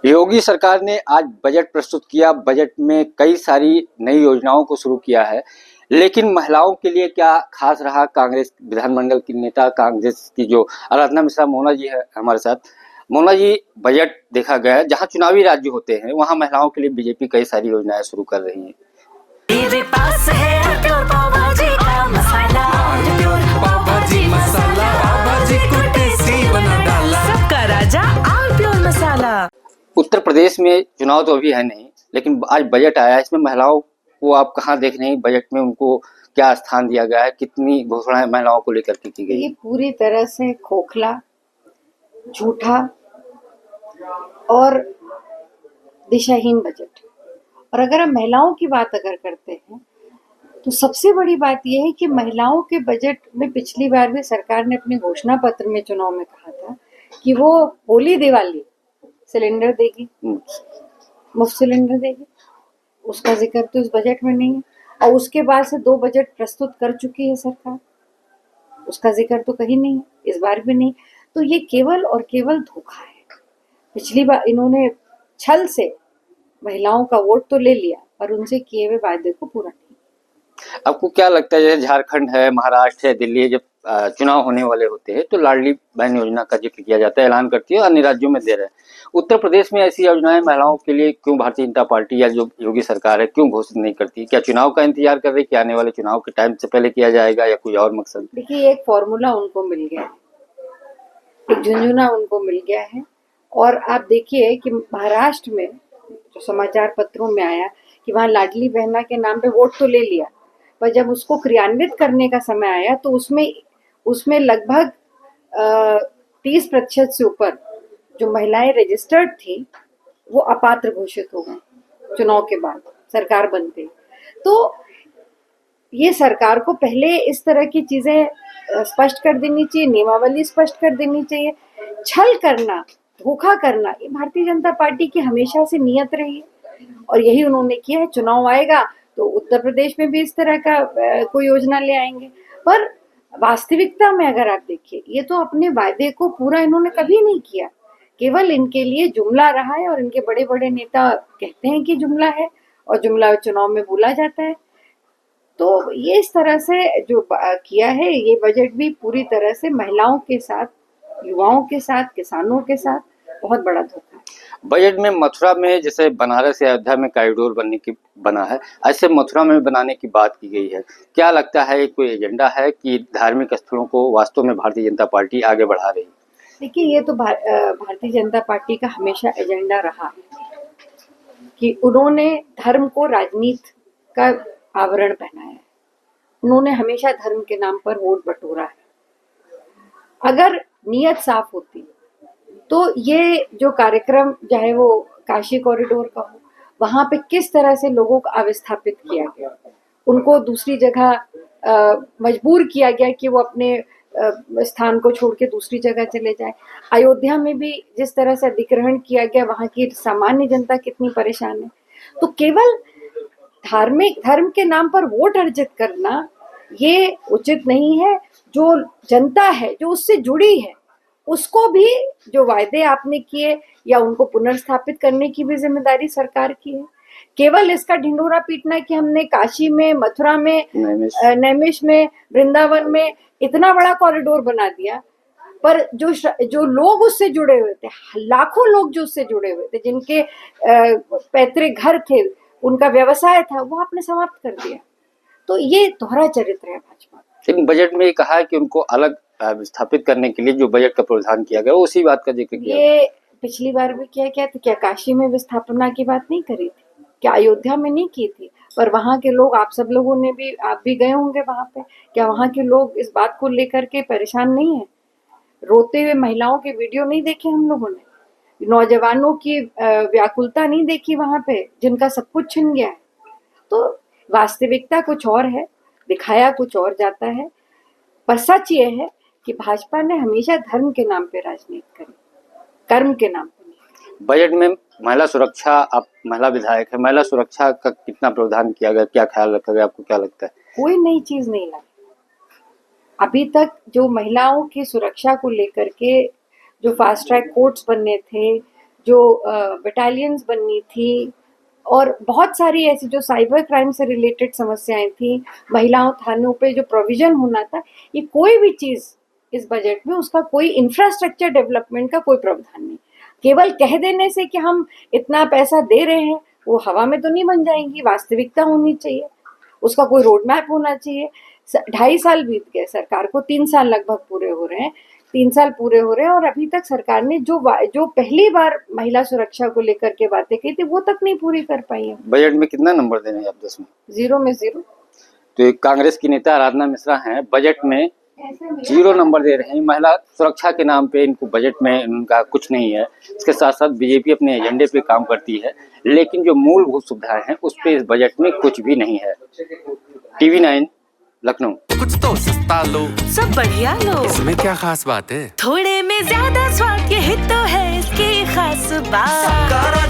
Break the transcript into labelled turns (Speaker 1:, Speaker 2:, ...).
Speaker 1: योगी सरकार ने आज बजट प्रस्तुत किया। बजट में कई सारी नई योजनाओं को शुरू किया है, लेकिन महिलाओं के लिए क्या खास रहा? कांग्रेस विधानमंडल की नेता, कांग्रेस की जो आराधना मिश्रा मोना जी है हमारे साथ। मोना जी, बजट देखा गया है, जहां चुनावी राज्य होते हैं वहां महिलाओं के लिए बीजेपी कई सारी योजनाएं शुरू कर रही है।
Speaker 2: मेरे पास है प्योर पाव भाजी का मसाला, प्योर पाव भाजी मसाला, पाव भाजी को टेस्टी बना डाला, सबका राजा आम प्योर मसाला।
Speaker 1: उत्तर प्रदेश में चुनाव तो अभी है नहीं, लेकिन आज बजट आया है। इसमें महिलाओं को आप कहाँ देख रहे हैं? बजट में उनको क्या स्थान दिया गया है? कितनी घोषणाएं महिलाओं को लेकर के की गई?
Speaker 3: ये पूरी तरह से खोखला, झूठा और दिशाहीन बजट। और अगर हम महिलाओं की बात अगर करते हैं तो सबसे बड़ी बात यह है कि महिलाओं के बजट में पिछली बार भी सरकार ने अपने घोषणा पत्र में चुनाव में कहा था कि वो होली दिवाली सिलेंडर देगी, मुफ्त सिलेंडर देगी। उसका जिक्र तो इस बजट में नहीं है। और उसके बाद से 2 बजट प्रस्तुत कर चुकी है सरकार, उसका जिक्र तो कहीं नहीं है, इस बार भी नहीं। तो ये केवल और केवल धोखा है। पिछली बार इन्होंने छल से महिलाओं का वोट तो ले लिया, पर उनसे किए हुए वायदे को पूरा नहीं।
Speaker 1: आपको क्या लगता है, जैसे झारखंड है, महाराष्ट्र है, दिल्ली है, जब चुनाव होने वाले होते हैं तो लाडली बहन योजना का जिक्र किया जाता है, ऐलान करती है, अन्य राज्यों में दे रहे हैं। उत्तर प्रदेश में ऐसी योजनाएं महिलाओं के लिए क्यों भारतीय जनता पार्टी या जो योगी सरकार है क्यों घोषित नहीं करती? क्या चुनाव का इंतजार कर रही है कि आने वाले चुनाव के टाइम से पहले किया जाएगा या कोई और मकसद?
Speaker 3: देखिए, एक फॉर्मूला उनको मिल गया है, एक झुंझुना उनको मिल गया है। और आप देखिए कि महाराष्ट्र में जो समाचार पत्रों में आया कि वहाँ लाडली बहना के नाम पे वोट तो ले लिया, पर जब उसको क्रियान्वित करने का समय आया तो उसमें लगभग 30% से ऊपर जो महिलाएं रजिस्टर्ड थी वो अपात्र घोषित हो गए चुनाव के बाद, सरकार बनते। तो ये सरकार को पहले इस तरह की चीजें स्पष्ट कर देनी चाहिए, नियमावली स्पष्ट कर देनी चाहिए। छल करना, धोखा करना, ये भारतीय जनता पार्टी की हमेशा से नियत रही है और यही उन्होंने किया है। चुनाव आएगा तो उत्तर प्रदेश में भी इस तरह का कोई योजना ले आएंगे, पर वास्तविकता में अगर आप देखिए, ये तो अपने वायदे को पूरा इन्होंने कभी नहीं किया। केवल इनके लिए जुमला रहा है और इनके बड़े बड़े नेता कहते हैं कि जुमला है और जुमला चुनाव में बोला जाता है। तो ये इस तरह से जो किया है, ये बजट भी पूरी तरह से महिलाओं के साथ, युवाओं के साथ, किसानों के साथ बहुत बड़ा धोखा है।
Speaker 1: बजट में मथुरा में जैसे बनारस या अयोध्या में कॉरिडोर बना है, ऐसे मथुरा में बनाने की बात की गई है। क्या लगता है, कोई एजेंडा है कि धार्मिक स्थलों को वास्तव में भारतीय जनता पार्टी आगे बढ़ा रही है?
Speaker 3: देखिए, ये तो भारतीय जनता पार्टी का हमेशा एजेंडा रहा है कि उन्होंने धर्म को राजनीति का आवरण पहनाया है। उन्होंने हमेशा धर्म के नाम पर वोट बटोरा है। अगर नियत साफ होती तो ये जो कार्यक्रम, चाहे वो काशी कॉरिडोर का हो, वहां पे किस तरह से लोगों को अविस्थापित किया गया, उनको दूसरी जगह मजबूर किया गया कि वो अपने स्थान को छोड़ के दूसरी जगह चले जाए। अयोध्या में भी जिस तरह से अधिग्रहण किया गया, वहां की सामान्य जनता कितनी परेशान है। तो केवल धार्मिक धर्म के नाम पर वोट अर्जित करना ये उचित नहीं है। जो जनता है, जो उससे जुड़ी है, उसको भी जो वायदे आपने किए या उनको पुनर्स्थापित करने की भी जिम्मेदारी सरकार की है। केवल इसका ढिंढोरा पीटना कि हमने काशी में, मथुरा में, नैमिष में, वृंदावन में इतना बड़ा कॉरिडोर बना दिया, पर जो लोग उससे जुड़े हुए थे, लाखों लोग जो उससे जुड़े हुए थे, जिनके पैतृक घर थे, उनका व्यवसाय था, वो आपने समाप्त कर दिया। तो ये दोहरा चरित्र है भाजपा।
Speaker 1: लेकिन बजट में ये कहा है कि उनको अलग स्थापित करने के लिए जो बजट का प्रावधान किया गया, उसी बात का जिक्र किया।
Speaker 3: ये पिछली बार भी किया गया था। क्या काशी में विस्थापना की बात नहीं करी थी? क्या अयोध्या में नहीं की थी? पर वहां के लोग, आप सब लोगों ने भी, आप भी गए होंगे वहां पे, क्या वहां के लोग इस बात को लेकर के परेशान नहीं है? रोते हुए महिलाओं के वीडियो नहीं देखे हम लोगों ने? नौजवानों की व्याकुलता नहीं देखी वहां पे, जिनका सब कुछ छिन गया है? तो वास्तविकता कुछ और है, दिखाया कुछ और जाता है। पर सच ये है कि भाजपा ने हमेशा धर्म के नाम पे राजनीति करी, कर्म के नाम पे नहीं।
Speaker 1: बजट में महिला सुरक्षा, आप महिला विधायक है, महिला सुरक्षा का कितना प्रावधान किया गया, क्या ख्याल रखा गया, आपको क्या लगता है?
Speaker 3: कोई नई चीज नहीं लाई अभी तक। जो महिलाओं की सुरक्षा को लेकर के जो फास्ट ट्रैक कोर्ट्स बनने थे, जो बटालियंस बननी थी और बहुत सारी ऐसी जो साइबर क्राइम से रिलेटेड समस्याएं थी, महिलाओं थानों पे जो प्रोविजन होना था, ये कोई भी चीज़ इस बजट में उसका कोई इंफ्रास्ट्रक्चर डेवलपमेंट का कोई प्रावधान नहीं। केवल कह देने से कि हम इतना पैसा दे रहे हैं वो हवा में तो नहीं बन जाएंगी, वास्तविकता होनी चाहिए, उसका कोई रोड मैप होना चाहिए। 2.5 साल बीत गए सरकार को, 3 साल लगभग पूरे हो रहे हैं, 3 साल पूरे हो रहे हैं और अभी तक सरकार ने जो पहली बार महिला सुरक्षा को लेकर के बातें की थी वो तक नहीं पूरी कर पाई है।
Speaker 1: बजट में कितना नंबर दे रहे हैं आप 10 में?
Speaker 3: 0 में 0।
Speaker 1: तो एक कांग्रेस की नेता आराधना मिश्रा हैं, बजट में 0 नंबर दे रहे हैं। महिला सुरक्षा के नाम पे इनको बजट में उनका कुछ नहीं है। इसके साथ साथ बीजेपी अपने एजेंडे पे काम करती है, लेकिन जो मूलभूत सुविधाएं हैं उस पे इस बजट में कुछ भी नहीं है। TV9 लखनऊ।
Speaker 4: कुछ तो सस्ता लो,
Speaker 2: सब बढ़िया लो,
Speaker 4: इसमें क्या खास बात है?
Speaker 2: थोड़े में ज्यादा स्वाद, यही तो है इसकी खास बात।